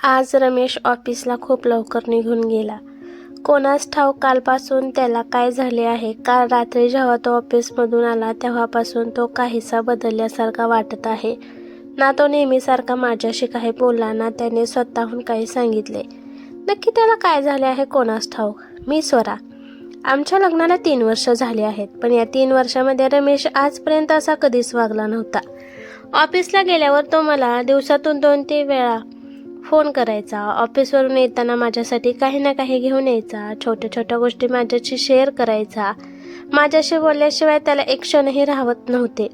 आज रमेश ऑफिसला खूप लवकर निघून गेला. कोणास ठाऊक कालपासून त्याला काय झाले आहे. काल रात्री जेव्हा तो ऑफिसमधून आला तेव्हापासून तो काहीसा बदलल्यासारखा वाटत आहे. ना तो नेहमीसारखा माझ्याशी काही बोलला, ना त्याने स्वतःहून काही सांगितले. नक्की त्याला काय झाले आहे कोणास ठाऊक. मी स्वरा. आमच्या लग्नाला 3 वर्ष झाली आहेत, पण या 3 वर्षामध्ये रमेश आजपर्यंत असा कधीच वागला नव्हता. ऑफिसला गेल्यावर तो मला दिवसातून 2-3 वेळा फोन करायचा. ऑफिसवरून येताना माझ्यासाठी काही ना काही घेऊन यायचा. छोट्या छोट्या गोष्टी माझ्याशी शेअर करायचा. माझ्याशी बोलल्याशिवाय त्याला एक क्षणही राहत नव्हते.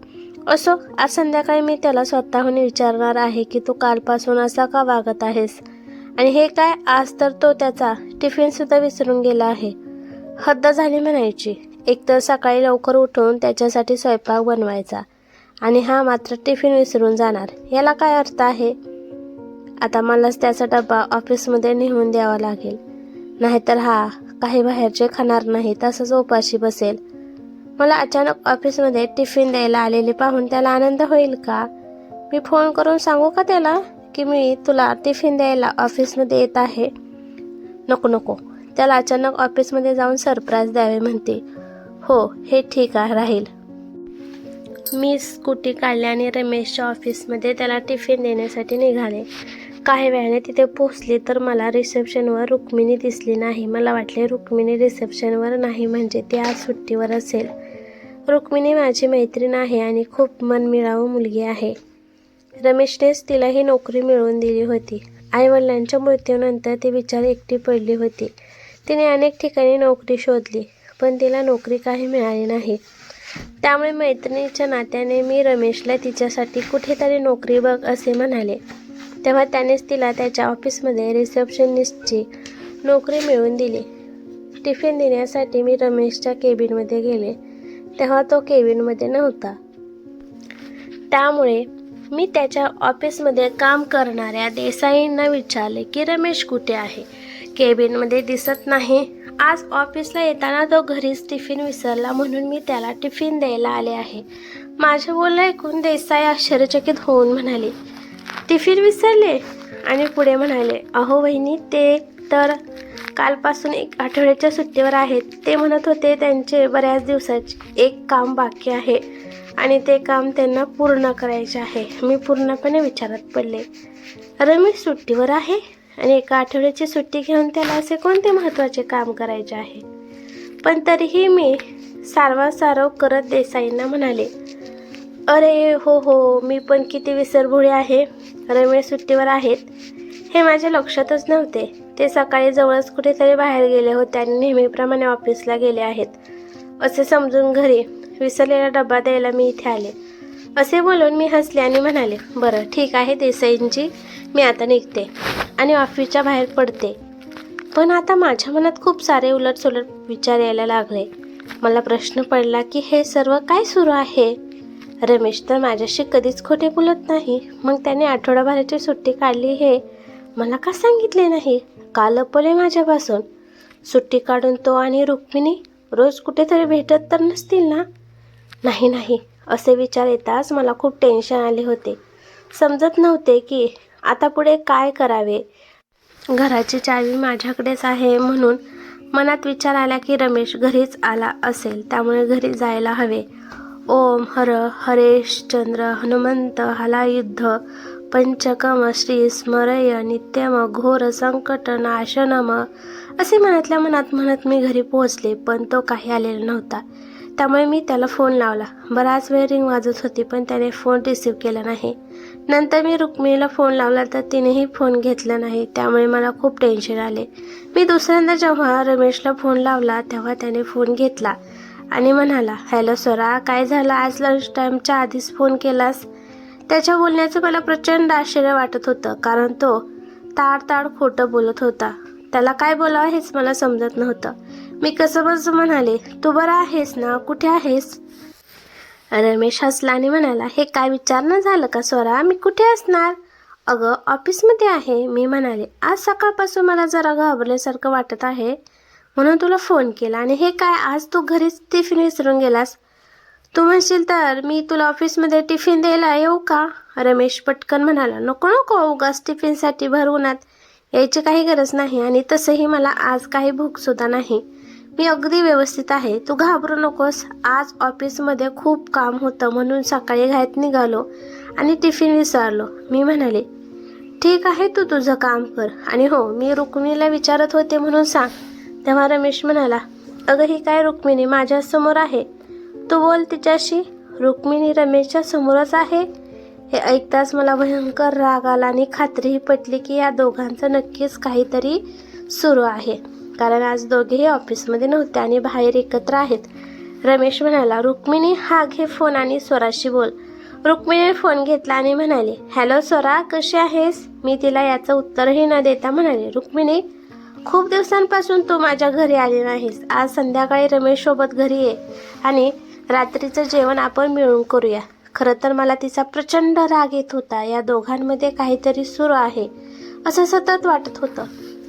असो, आज संध्याकाळी मी त्याला स्वतःहून विचारणार आहे की तू कालपासून असा का वागत आहेस. आणि हे काय, आज तर तो त्याचा टिफिनसुद्धा विसरून गेला आहे. हद्द झाली म्हणायची. एकतर सकाळी लवकर उठून त्याच्यासाठी स्वयंपाक बनवायचा आणि हा मात्र टिफिन विसरून जाणार. याला काय अर्थ आहे. आता मलाच त्याचा डबा ऑफिसमध्ये नेऊन द्यावा लागेल, नाहीतर हा काही बाहेरचे खाणार नाही, तसंच उपाशी बसेल. मला अचानक ऑफिसमध्ये टिफिन द्यायला आलेले पाहून त्याला आनंद होईल का. मी फोन करून सांगू का त्याला की मी तुला टिफिन द्यायला ऑफिसमध्ये येत आहे. नको नको, त्याला अचानक ऑफिसमध्ये जाऊन सरप्राईज द्यावे म्हणते. हो, हे ठीक आहे, राहील. मी स्कूटी काढली आणि रमेशच्या ऑफिसमध्ये त्याला टिफिन देण्यासाठी निघाले. काही वेळाने तिथे पोहोचले तर मला रिसेप्शनवर रुक्मिणी दिसली नाही. मला वाटले रुक्मिणी रिसेप्शनवर नाही म्हणजे ती आज सुट्टीवर असेल. रुक्मिणी माझी मैत्रीण आहे आणि खूप मनमिळावू मुलगी आहे. रमेशनेच तिला ही नोकरी मिळवून दिली होती. आईवडिलांच्या मृत्यूनंतर ती बिचारी एकटी पडली होती. तिने अनेक ठिकाणी नोकरी शोधली, पण तिला नोकरी काही मिळाली नाही. त्यामुळे मैत्रिणीच्या नात्याने मी रमेशला तिच्यासाठी कुठेतरी नोकरी बघ असे म्हणाले. तेव्हा त्यानेच तिला त्याच्या ऑफिसमध्ये रिसेप्शनिस्टची नोकरी मिळवून दिली. टिफिन देण्यासाठी मी रमेशच्या केबिनमध्ये गेले तेव्हा तो केबिनमध्ये नव्हता. त्यामुळे मी त्याच्या ऑफिसमध्ये काम करणाऱ्या देसाईंना विचारले की रमेश कुठे आहे. केबिनमध्ये दिसत नाही. आज ऑफिसला येताना तो घरीच टिफिन विसरला म्हणून मी त्याला टिफिन द्यायला आले आहे. माझे बोलणे ऐकून देसाई आश्चर्यचकित होऊन म्हणाले, टिफिन विसरले. आणि पुढे म्हणाले, अहो वहिनी, ते तर कालपासून 1 आठवड्याच्या सुट्टीवर आहेत. ते म्हणत होते त्यांचे बऱ्याच दिवसाचे एक काम बाकी आहे आणि ते काम त्यांना पूर्ण करायचे आहे. मी पूर्णपणे विचारात पडले. रमेश सुट्टीवर आहे आणि 1 आठवड्याची सुट्टी घेऊन त्याला असे कोणते महत्त्वाचे काम करायचे आहे. पण तरीही मी सारवासारव करत देसाईंना म्हणाले, अरे हो, मी पण किती विसरभोळी आहे. रमेश सुट्टीवर आहेत हे माझ्या लक्षातच नव्हते. ते सकाळी जवळच कुठेतरी बाहेर गेले होते आणि नेहमीप्रमाणे ऑफिसला गेले आहेत असे समजून घरी विसरलेला डबा द्यायला मी इथे आले. असे बोलून मी हसले आणि म्हणाले, बरं ठीक आहे देसाईंची, मी आता निघते आणि ऑफिसच्या बाहेर पडते. पण आता माझ्या मनात खूप सारे उलटसुलट विचार यायला लागले. मला प्रश्न पडला की हे सर्व काय सुरू आहे. रमेश तर माझ्याशी कधीच खोटे बोलत नाही. मग त्याने आठवडाभराची सुट्टी काढली हे मला का सांगितले नाही. का लपवले माझ्यापासून. सुट्टी काढून तो आणि रुक्मिणी रोज कुठेतरी भेटत तर नसतील ना. नाही, असे विचार येताच मला खूप टेन्शन आले होते. समजत नव्हते की आता पुढे काय करावे. घराची चावी माझ्याकडेच आहे म्हणून मनात विचार आला की रमेश घरीच आला असेल, त्यामुळे घरी जायला हवे. ओम हर हरेशचंद्र हनुमंत हलायुद्ध पंचकम श्री स्मरय नित्यम घोर संकट नाशनम असे मनातल्या मनात म्हणत मी घरी पोहोचले. पण तो काही आलेला नव्हता. त्यामुळे मी त्याला फोन लावला. बराच वेळ रिंग वाजत होती पण त्याने फोन रिसीव्ह केला नाही. नंतर मी रुक्मिणीला फोन लावला तर तिनेही फोन घेतला नाही. त्यामुळे मला खूप टेन्शन आले. मी दुसऱ्यांदा जेव्हा रमेशला फोन लावला तेव्हा त्याने फोन घेतला आणि म्हणाला, हॅलो स्वरा, काय झालं, आज लंच टाईमच्या आधीच फोन केलास. त्याच्या बोलण्याचं मला प्रचंड आश्चर्य वाटत होतं, कारण तो ताड खोटं बोलत होता. त्याला काय बोलावं हेच मला समजत नव्हतं. मी कसं म्हणाले, तू बरा आहेस ना, कुठे आहेस. रमेश हसला आणि म्हणाला, हे काय विचारणं झालं का स्वरा, मी कुठे असणार. अगं ऑफिसमध्ये आहे. मी म्हणाले, आज सकाळपासून मला जरा घाबरल्यासारखं वाटत आहे म्हणून तुला फोन केला. आणि हे काय, आज तू घरीच टिफिन विसरून गेलास. तू म्हणशील तर मी तुला ऑफिसमध्ये टिफिन द्यायला येऊ का. रमेश पटकन म्हणाला, नको उगाच टिफिनसाठी भर उन्हात यायची काही गरज नाही आणि तसंही मला आज काही भूकसुद्धा नाही. मी अगदी व्यवस्थित आहे. तू घाबरू नकोस. आज ऑफिसमध्ये खूप काम होतं म्हणून सकाळी घाईत निघालो आणि टिफिन विसरलो. मी म्हणाले, ठीक आहे, तू तुझं काम कर. आणि हो, मी रुक्मिणीला विचारत होते म्हणून सांग. तेव्हा रमेश म्हणाला, अगं ही काय रुक्मिणी माझ्यासमोर आहे, तू बोल तिच्याशी. रुक्मिणी रमेशच्या समोरच आहे. हे ऐकताच मला भयंकर राग आला आणि खात्रीही पटली की या दोघांचं नक्कीच काहीतरी सुरू आहे. कारण आज दोघेही ऑफिसमध्ये नव्हते आणि बाहेर एकत्र आहेत. रमेश म्हणाला, रुक्मिणी हा घे फोन आणि स्वराशी बोल. रुक्मिणीने फोन घेतला आणि म्हणाली, हॅलो स्वरा, कशी आहेस? मी तिला याचं उत्तरही न देता म्हणाले, रुक्मिणी खूप दिवसांपासून तू माझ्या घरी आली नाहीस. आज संध्याकाळी रमेशसोबत घरी ये आणि रात्रीचं जेवण आपण मिळून करूया. खरं तर मला तिचा प्रचंड राग येत होता. या दोघांमध्ये काहीतरी सुरू आहे असं सतत वाटत होतं.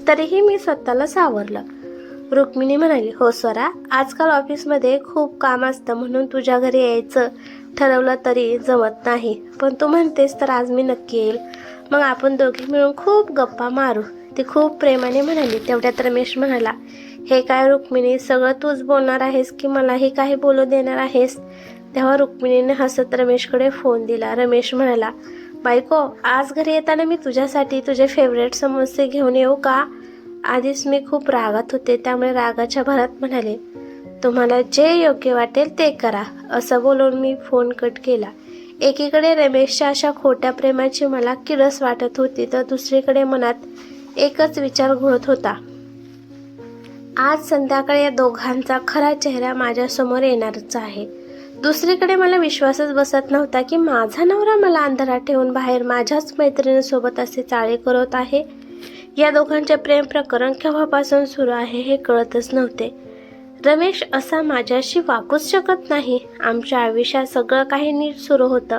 तरीही मी स्वतःला सावरलं. रुक्मिणी म्हणाली, हो स्वरा, आजकाल ऑफिसमध्ये खूप काम असतं म्हणून तुझ्या घरी यायचं ठरवलं तरी जमत नाही. पण तू म्हणतेस तर आज मी नक्की येईल. मग आपण दोघी मिळून खूप गप्पा मारू. ती खूप प्रेमाने म्हणाली. तेवढ्यात रमेश म्हणाला, हे काय रुक्मिणी, सगळं तूच बोलणार आहेस की मलाही काही बोलू देणार आहेस? तेव्हा रुक्मिणीने हसत रमेशकडे फोन दिला. रमेश म्हणाला, बायको, आज घरी येताना मी तुझ्यासाठी तुझे फेवरेट समोसे घेऊन येऊ का? आधीच मी खूप रागात होते त्यामुळे रागाच्या भरात म्हणाले, तुम्हाला जे योग्य वाटेल ते करा. असं बोलून मी फोन कट केला. एकीकडे रमेशच्या अशा खोट्या प्रेमाची मला किळस वाटत होती तर दुसरीकडे मनात एकच विचार घोळत होता, आज संध्याकाळी या दोघांचा खरा चेहरा माझ्यासमोर येणारच आहे. दुसरीकडे मला विश्वासच बसत नव्हता की माझा नवरा मला अंधारात ठेवून बाहेर माझ्याच मैत्रिणीसोबत असे चाळे करत आहे. या दोघांचे प्रेम प्रकरण केव्हापासून सुरू आहे हे कळतच नव्हते. रमेश असा माझ्याशी वागूच शकत नाही. आमच्या आयुष्यात सगळं काही नीट सुरू होतं.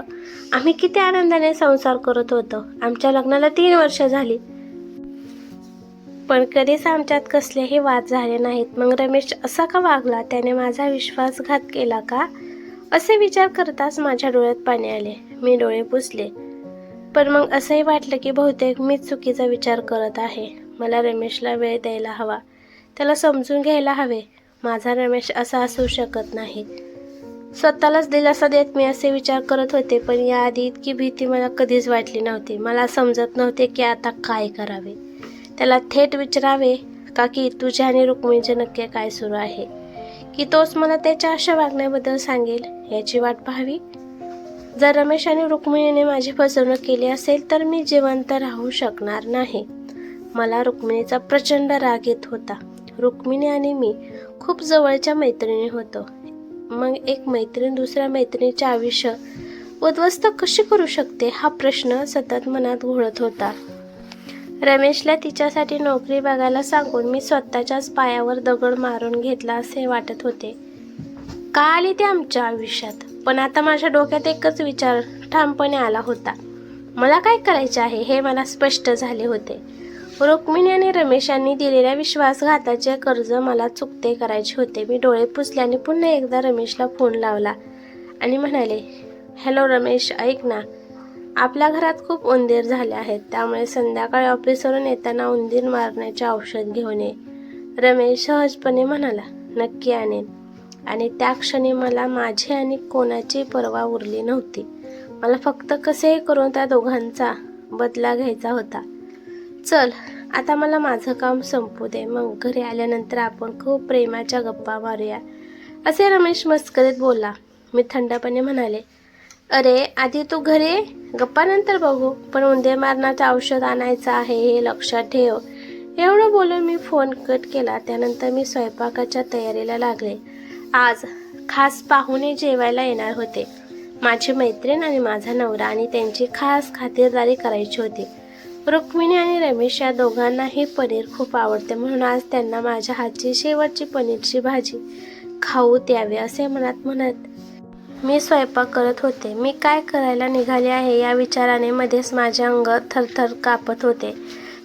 आम्ही किती आनंदाने संसार करत होतो. आमच्या लग्नाला 3 वर्ष झाली पण कधीच आमच्यात कसलेही वाद झाले नाहीत. मग रमेश असा का वागला? त्याने माझा विश्वासघात केला का? असे विचार करताच माझ्या डोळ्यात पाणी आले. मी डोळे पुसले. पण मग असंही वाटलं की बहुतेक मीच चुकीचा विचार करत आहे. मला रमेशला वेळ द्यायला हवा. त्याला समजून घ्यायला हवे. माझा रमेश असा असू शकत नाही. स्वतःलाच दिलासा देत मी असे विचार करत होते. पण याआधी इतकी भीती मला कधीच वाटली नव्हती. मला समजत नव्हते की आता काय करावे. त्याला थेट विचारावे का की तुझ्या आणि रुक्मिणीचे नक्की काय सुरू आहे, की तोच मला त्याच्या अशा वागण्याबद्दल सांगेल याची वाट पाहावी. जर रमेश आणि रुक्मिणीने माझी फसवणूक केली असेल तर मी जिवंत राहू शकणार नाही. मला रुक्मिणीचा प्रचंड राग येत होता. रुक्मिणी आणि मी खूप जवळच्या मैत्रिणी होतो. मग एक मैत्रीण दुसऱ्या मैत्रिणीचे आयुष्य उद्ध्वस्त कशी करू शकते हा प्रश्न सतत मनात घोळत होता. रमेशला तिच्यासाठी नोकरी बघायला सांगून मी स्वतःच्याच पायावर दगड मारून घेतला असे वाटत होते. का आली ते आमच्या आयुष्यात? पण आता माझ्या डोक्यात एकच विचार ठामपणे आला होता. मला काय करायचे आहे हे मला स्पष्ट झाले होते. रुक्मिणी आणि रमेश यांनी दिलेल्या विश्वासघाताचे कर्ज मला चुकते करायचे होते. मी डोळे पुसले आणि पुन्हा एकदा रमेशला फोन लावला आणि म्हणाले, हॅलो रमेश, ऐक ना, आपल्या घरात खूप उंदीर झाले आहेत त्यामुळे संध्याकाळी ऑफिसवरून येताना उंदीर मारण्याचे औषध घेऊन ये. रमेश सहजपणे म्हणाला, नक्की आणेन. आणि त्या क्षणी मला माझी आणि कोणाची पर्वा उरली नव्हती. मला फक्त कसेही करून त्या दोघांचा बदला घ्यायचा होता. चल आता मला माझं काम संपू दे, मग घरी आल्यानंतर आपण खूप प्रेमाच्या गप्पा मारूया, असे रमेश मस्करीत बोलला. मी थंडपणे म्हणाले, अरे आधी तू घरी ये, गप्पा नंतर बघू, पण उंदीर मारण्याचं औषध आणायचं आहे हे लक्षात ठेव. एवढं बोलून मी फोन कट केला. त्यानंतर मी स्वयंपाकाच्या तयारीला लागले. आज खास पाहुणे जेवायला येणार होते. माझी मैत्रीण आणि माझा नवरा, आणि त्यांची खास खातिरदारी करायची होती. रुक्मिणी आणि रमेश या दोघांनाही पनीर खूप आवडते म्हणून आज त्यांना माझ्या हातची शेवटची पनीरची भाजी खाऊ द्यावी असे मनात म्हणत मी स्वयंपाक करत होते. मी काय करायला निघाले आहे या विचाराने मध्येच माझे अंग थरथर कापत होते.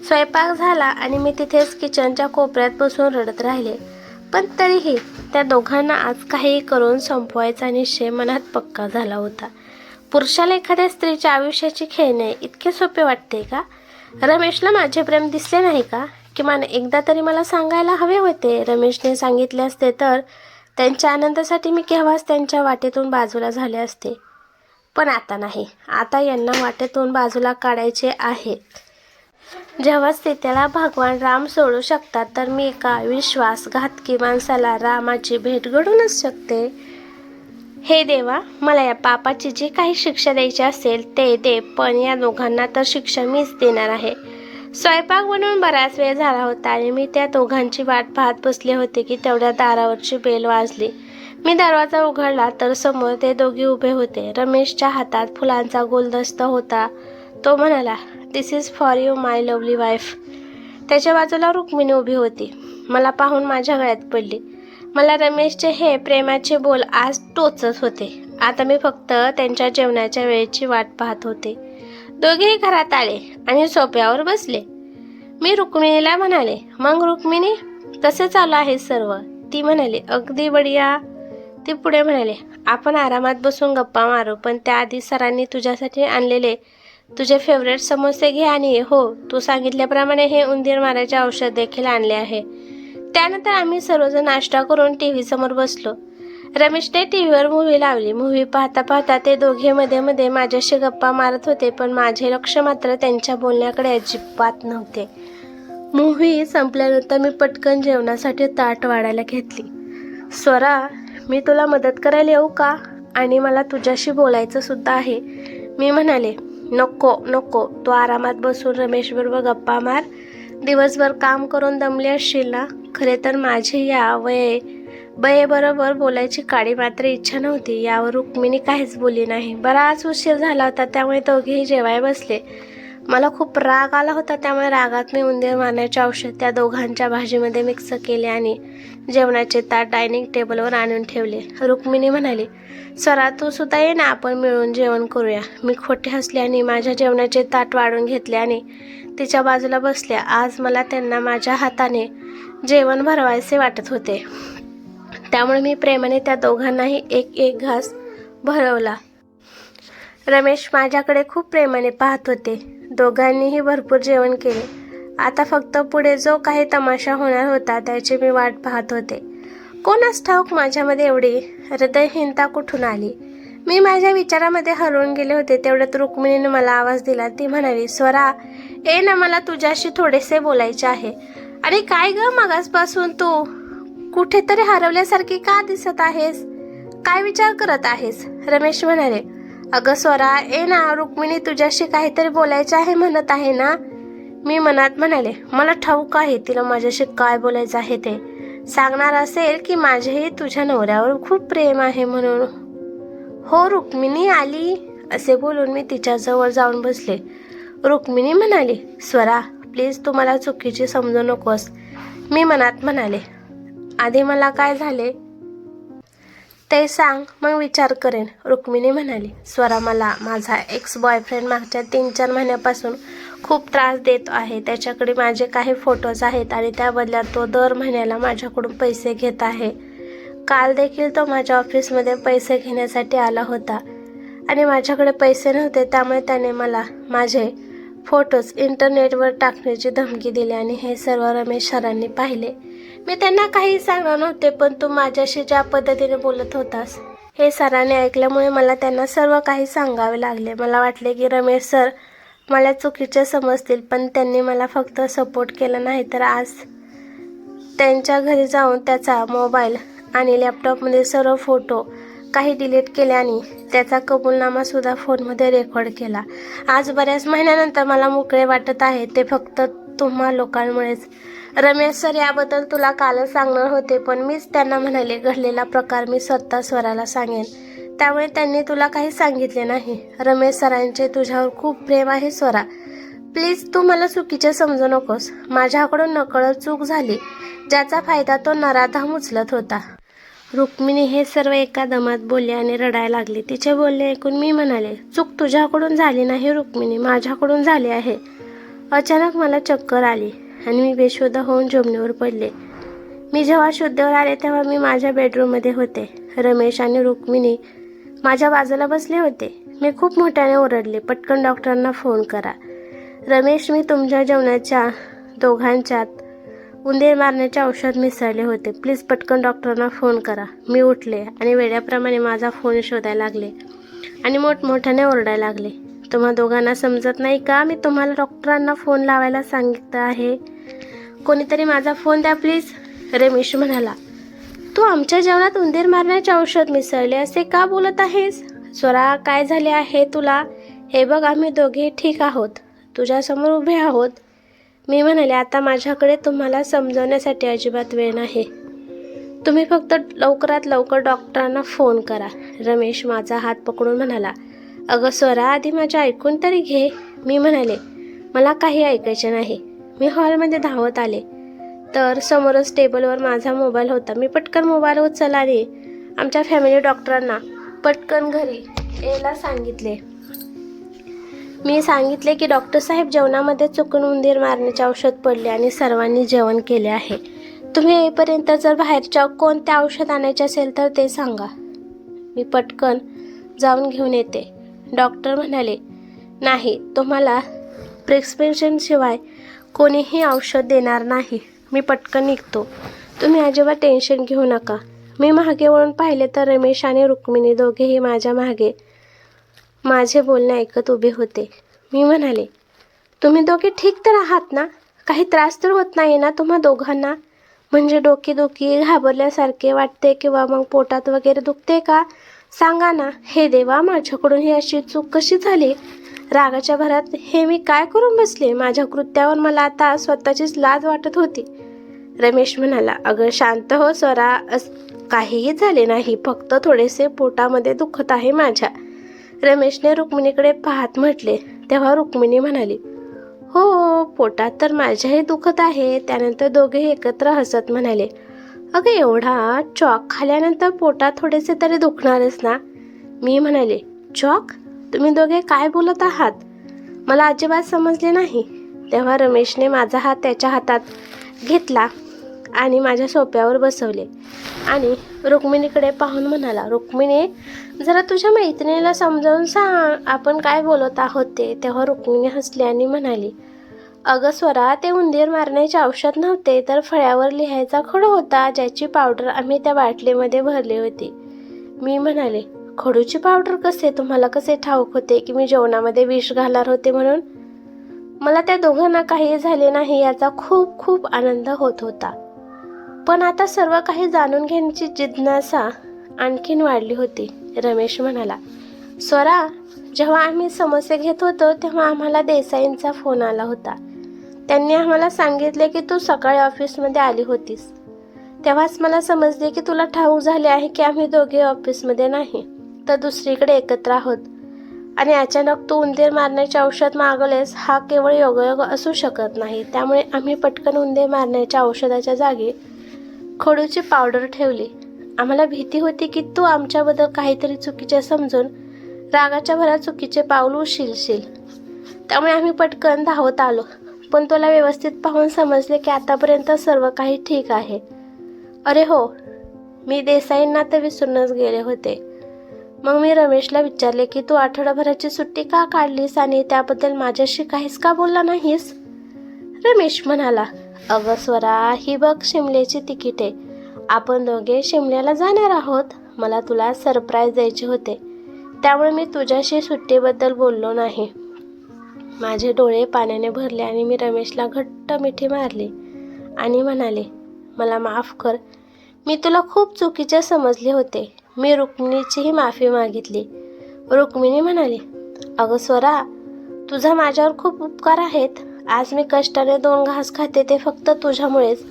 स्वयंपाक झाला आणि मी तिथेच किचनच्या कोपऱ्यात बसून रडत राहिले. पण तरीही त्या दोघांना आज काही करून संपवायचा निश्चय मनात पक्का झाला होता. पुरुषाला एखाद्या स्त्रीच्या आयुष्याची खेळणे इतके सोपे वाटते का? रमेशला माझे प्रेम दिसले नाही का? किमान एकदा तरी मला सांगायला हवे होते. रमेशने सांगितले असते तर त्यांच्या आनंदासाठी मी केव्हाच त्यांच्या वाटेतून बाजूला झाले असते. पण आता नाही. आता यांना वाटेतून बाजूला काढायचे आहे. जेव्हा सीतेला भगवान राम सोडू शकतात तर मी एका विश्वासघातकी माणसाला रामाची भेट घडूनच शकते. हे देवा, मला या पापाची जी काही शिक्षा द्यायची असेल ते दे, पण या दोघांना तर शिक्षा मीच देणार आहे. स्वयंपाक बनवून बराच वेळ झाला होता आणि मी त्या दोघांची वाट पाहत बसले होते की तेवढ्या दारावरची बेल वाजली. मी दरवाजा उघडला तर समोर ते दोघे उभे होते. रमेशच्या हातात फुलांचा गुलदस्ता होता. तो म्हणाला, "this is for you my lovely wife." त्याच्या बाजूला रुक्मिणी उभी होती. मला पाहून माझ्या गळ्यात पडली. मला रमेशचे हे प्रेमाचे बोल आज टोचत होते. आता मी फक्त त्यांच्या जेवणाच्या वेळेची वाट पाहत होते. दोघेही घरात आले आणि सोफ्यावर बसले. मी रुक्मिणीला म्हणाले, "मग रुक्मिणी, कसे चालू आहे सर्व?" ती म्हणाली, "अगदी बढिया." ती पुढे म्हणाले, "आपण आरामात बसून गप्पा मारू, पण त्याआधी सरांनी तुझ्यासाठी आणलेले तुझे फेवरेट समोसे घे आणि हो, तू सांगितल्याप्रमाणे हे उंदीर मारायचे औषध देखील आणले आहे." त्यानंतर आम्ही सर्वजण नाश्ता करून टीव्ही समोर बसलो. रमेशने टीव्हीवर मूव्ही लावली. मूव्ही पाहता पाहता ते दोघे मध्ये मध्ये माझ्याशी गप्पा मारत होते, पण माझे लक्ष मात्र त्यांच्या बोलण्याकडे अजिबात नव्हते. मूव्ही संपल्यानंतर मी पटकन जेवणासाठी ताट वाढायला घेतली. "स्वरा, मी तुला मदत करायला येऊ का? आणि मला तुझ्याशी बोलायचं सुद्धा आहे." मी म्हणाले, "नको नको, तू आरामात बसून रमेशबरोबर गप्पा मार. दिवसभर काम करून दमले असशील ना." खरे तर माझी या बरोबर बोलायची काडी मात्र इच्छा नव्हती. यावर रुक्मिणी काहीच बोलली नाही. बराच उशीर झाला होता, त्यामुळे दोघेही जेवाय बसले. मला खूप राग आला होता, त्यामुळे रागात मी उंदीर मारण्याचे औषध त्या दोघांच्या भाजीमध्ये मिक्स केले आणि जेवणाचे ताट डायनिंग टेबलवर आणून ठेवले. रुक्मिणी म्हणाली, "स्वरा, तू सुद्धा ये ना, आपण मिळून जेवण करूया." मी खोटे हसले आणि माझ्या जेवणाचे ताट वाढून घेतले आणि तिच्या बाजूला बसले. आज मला त्यांना माझ्या हाताने जेवण भरवायचे वाटत होते, त्यामुळे मी प्रेमाने त्या दोघांनाही एक एक घास भरवला. रमेश माझ्याकडे खूप प्रेमाने पाहत होते. दोघांनीही भरपूर जेवण केले. आता फक्त पुढे जो काही तमाशा होणार होता त्याची मी वाट पाहत होते. कोणास ठाऊक माझ्यामध्ये एवढी हृदयहीनता कुठून आली. मी माझ्या विचारामध्ये हरवून गेले होते. तेवढ्यात रुक्मिणीने मला आवाज दिला. ती म्हणाली, "स्वरा, ए ना, मला तुझ्याशी थोडेसे बोलायचे आहे." "आणि काय ग, मगासपासून तू कुठेतरी हरवल्यासारखी का दिसत आहेस? काय विचार करत आहेस?" रमेश म्हणाले, "अगं स्वरा, ए ना, रुक्मिणी तुझ्याशी काहीतरी बोलायचे आहे म्हणत आहे ना." मी मनात म्हणाले, "मला ठाऊक आहे तिला माझ्याशी काय बोलायचं आहे ते. सांगणार असेल की माझेही तुझ्या नवऱ्यावर खूप प्रेम आहे म्हणून." "हो, रुक्मिणी आली." असे बोलून मी तिच्याजवळ जाऊन बसले. रुक्मिणी म्हणाली, "स्वरा, प्लीज तू मला चुकीची समजू नकोस." मी मनात म्हणाले, "आधी मला काय झाले ते सांग, मग विचार करेन." रुक्मिणी म्हणाली, "स्वरा, मला माझा एक्स बॉयफ्रेंड मागच्या 3-4 महिन्यापासून खूप त्रास देत आहे. त्याच्याकडे माझे काही फोटोज आहेत आणि त्या बदल्यात तो दर महिन्याला माझ्याकडून पैसे घेत आहे. काल देखील तो माझ्या ऑफिसमध्ये पैसे घेण्यासाठी आला होता आणि माझ्याकडे पैसे नव्हते, त्यामुळे त्याने मला माझे फोटोज इंटरनेटवर टाकण्याची धमकी दिली आणि हे सर्व रमेश सरांनी पाहिले. मी त्यांना काही सांगणार नव्हते, पण तू माझ्याशी ज्या पद्धतीने बोलत होतास हे सरांनी ऐकल्यामुळे मला त्यांना सर्व काही सांगावे लागले. मला वाटले की रमेश सर मला चुकीचे समजतील, पण त्यांनी मला फक्त सपोर्ट केला नाही तर आज त्यांच्या घरी जाऊन त्याचा मोबाईल आणि लॅपटॉपमध्ये सर्व फोटो काही डिलीट केले आणि त्याचा कबूलनामा सुद्धा फोनमध्ये रेकॉर्ड केला. आज बऱ्याच महिन्यानंतर मला मोकळे वाटत आहे, ते फक्त तुम्हा लोकांमुळेच. रमेश सर याबद्दल तुला कालच सांगणार होते, पण मीच त्यांना म्हणाले घडलेला प्रकार मी स्वतः स्वराला सांगेन, त्यामुळे त्यांनी तुला काही सांगितले नाही. रमेश सरांचे तुझ्यावर खूप प्रेम आहे स्वरा. प्लीज तू मला चुकीचे समजू नकोस. माझ्याकडून नकळत चूक झाली, ज्याचा फायदा तो नराधाम उचलत होता." रुक्मिणी हे सर्व एका दमात बोलली आणि रडायला लागली. तिचे बोलणे ऐकून मी म्हणाले, "चूक तुझ्याकडून झाली नाही रुक्मिणी, माझ्याकडून झाली आहे." अचानक मला चक्कर आली आणि मी बेशुद्ध होऊन जमिनीवर पडले. मी जेव्हा शुद्धीवर आले तेव्हा मी माझ्या बेडरूममध्ये होते. रमेश आणि रुक्मिणी माझ्या बाजूला बसले होते. मी खूप मोठ्याने ओरडले, "पटकन डॉक्टरांना फोन करा." रमेश, मी तुमच्या जेवणाच्या दोघांच्यात उंदीर मारण्याचे औषध मिसळले होते. प्लीज पटकन डॉक्टरांना फोन करा. मी उठले आणि वेड्याप्रमाणे माझा फोन शोधायला लागले आणि मोठमोठ्याने ओरडायला लागले. तुम्हा दोघांना समजत नाही का? मी तुम्हाला डॉक्टरांना फोन लावायला सांगितलं आहे. कोणीतरी माझा फोन द्या प्लीज. रमेश म्हणाला, तू आमच्या जेवणात उंदीर मारण्याचे औषध मिसळले असे का बोलत आहेस? स्वरा, काय झाले आहे तुला? हे बघ, आम्ही दोघे ठीक आहोत, तुझ्यासमोर उभे आहोत. मी म्हणाले, आता माझ्याकडे तुम्हाला समजवण्यासाठी अजिबात वेळ नाही. तुम्ही फक्त लवकरात लवकर डॉक्टरांना फोन करा. रमेश माझा हात पकडून म्हणाला, अगं स्वरा, आधी माझे ऐकून तरी घे. मी म्हणाले, मला काही ऐकायचे नाही. मी हॉलमध्ये धावत आले तर समोरच टेबलवर माझा मोबाईल होता. मी पटकन मोबाईल उचलला आणि आमच्या फॅमिली डॉक्टरांना पटकन घरी यायला सांगितले. मी सांगितले की डॉक्टर साहेब, जेवणामध्ये चुकून उंदीर मारण्याचे औषध पडले आणि सर्वांनी जेवण केले आहे. तुम्ही येईपर्यंत जर बाहेरच्या कोणते औषध आणायचे असेल तर ते सांगा. मी पटकन जाऊन घेऊन येते. डॉक्टर म्हणाले, नाही, तुम्हाला प्रिस्क्रिप्शनशिवाय कोणीही औषध देणार नाही. मी पटकन निघतो. तुम्ही अजिबात टेन्शन घेऊ नका. मी मागे वळून पाहिले तर रमेश आणि रुक्मिणी दोघेही माझ्या मागे माझे बोलणे ऐकत उभे होते. मी म्हणाले, तुम्ही दोघे ठीक तर आहात ना? काही त्रास तर होत नाही ना तुम्हा दोघांना? म्हणजे डोकेदुखी, घाबरल्यासारखे वाटते किंवा मग पोटात वगैरे दुखते का? सांगा ना. हे देवा, माझ्याकडून ही अशी चूक कशी झाली? रागाच्या भरात हे मी काय करून बसले? माझ्या कृत्यावर मला आता स्वतःचीच लाज वाटत होती. रमेश म्हणाला, अगं शांत हो स्वरा, काहीही झाले नाही, फक्त थोडेसे पोटामध्ये दुखत आहे माझ्या. रमेशने रुक्मिणीकडे पाहत म्हटले. तेव्हा रुक्मिणी म्हणाली, हो, पोटात तर माझ्याही दुखत आहे. त्यानंतर दोघे एकत्र हसत म्हणाले, अगं एवढा चॉक खाल्यानंतर पोटात थोडेसे तरी दुखणारच ना? मी म्हणाले, चॉक? तुम्ही दोघे काय बोलत आहात? मला अजिबात समजले नाही. तेव्हा रमेशने माझा हात त्याच्या हातात घेतला आणि माझ्या सोफ्यावर बसवले आणि रुक्मिणीकडे पाहून म्हणाला, रुक्मिणी, जरा तुझ्या मैत्रिणीला समजावून सांग आपण काय बोलत आहोत ते. तेव्हा रुक्मिणी हसली आणि म्हणाली, अगं स्वरा, ते उंदीर मारण्याचे औषध नव्हते तर फळ्यावर लिहायचा खडू होता, ज्याची पावडर आम्ही त्या बाटलीमध्ये भरली होती. मी म्हणाले, खडूची पावडर कसे? तुम्हाला कसे ठाऊक होते की मी जेवणामध्ये विष घालणार होते म्हणून? मला त्या दोघांना काही झाले नाही याचा खूप खूप आनंद होत होता. पण आता सर्व काही जाणून घेण्याची जिज्ञासा आणखीन वाढली होती. रमेश म्हणाला, स्वरा, जेव्हा आम्ही समस्या घेत होतो तेव्हा आम्हाला देसाईंचा फोन आला होता. त्यांनी आम्हाला सांगितले की तू सकाळी ऑफिसमध्ये आली होतीस. तेव्हाच मला समजले की तुला ठाऊक झाले आहे की आम्ही दोघे ऑफिसमध्ये नाही तर दुसरीकडे एकत्र आहोत आणि अचानक तू उंदीर मारण्याचे औषध मागवलेस. हा केवळ योगायोग असू शकत नाही. त्यामुळे आम्ही पटकन उंदीर मारण्याच्या औषधाच्या जागी खडूची पावडर ठेवली. आम्हाला भीती होती की तू आमच्याबद्दल काहीतरी चुकीचे समजून रागाच्या भरात चुकीचे पाऊल उचलशील. त्यामुळे आम्ही पटकन धावत आलो. पण तुला व्यवस्थित पाहून समजले की आतापर्यंत सर्व काही ठीक आहे. अरे हो, मी देसाईंना तर विसरूनच गेले होते. मग मी रमेशला विचारले की तू आठवडाभराची सुट्टी का काढलीस आणि त्याबद्दल माझ्याशी काहीच का बोलला नाहीस? रमेश म्हणाला, अगं स्वरा, ही बघ शिमल्याची तिकीटे. आपण दोघे शिमल्याला जाणार आहोत. मला तुला सरप्राईज द्यायचे होते, त्यामुळे मी तुझ्याशी सुट्टीबद्दल बोललो नाही. माझे डोळे पाण्याने भरले आणि मी रमेशला घट्ट मिठी मारली आणि म्हणाले, मला माफ कर. मी तुला खूप चुकीचे समजले होते. मी रुक्मिणीचीही माफी मागितली. रुक्मिणी म्हणाली, अगं स्वरा, तुझा माझ्यावर खूप उपकार आहेत. आज मी कष्टाने 2 घास खाते ते फक्त तुझ्यामुळेच.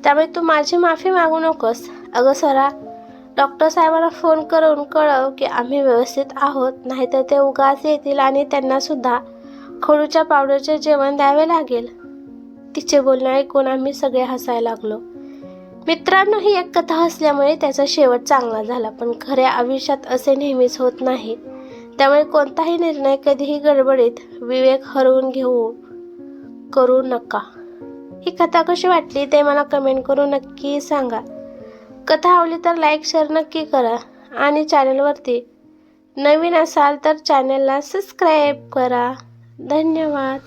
त्यामुळे तू माझी माफी मागू नकोस. अगं स्वरा, डॉक्टर साहेबांना फोन करून कळव की आम्ही व्यवस्थित आहोत, नाहीतर ते उगाच येतील आणि त्यांनासुद्धा खडूच्या पावडरचे जेवण द्यावे लागेल. तिचे बोलणे ऐकून आम्ही सगळे हसायला लागलो. मित्रांनो, ही एक कथा असल्यामुळे त्याचा शेवट चांगला झाला. पण खऱ्या आयुष्यात असे नेहमीच होत नाही. त्यामुळे कोणताही निर्णय कधीही गडबडीत विवेक हरवून करू नका. ही कथा कशी वाटली ते मला कमेंट करून नक्की सांगा. कथा आवडली तर लाईक शेअर नक्की करा आणि चॅनलवरती नवीन असाल तर चॅनलला सबस्क्राईब करा. धन्यवाद.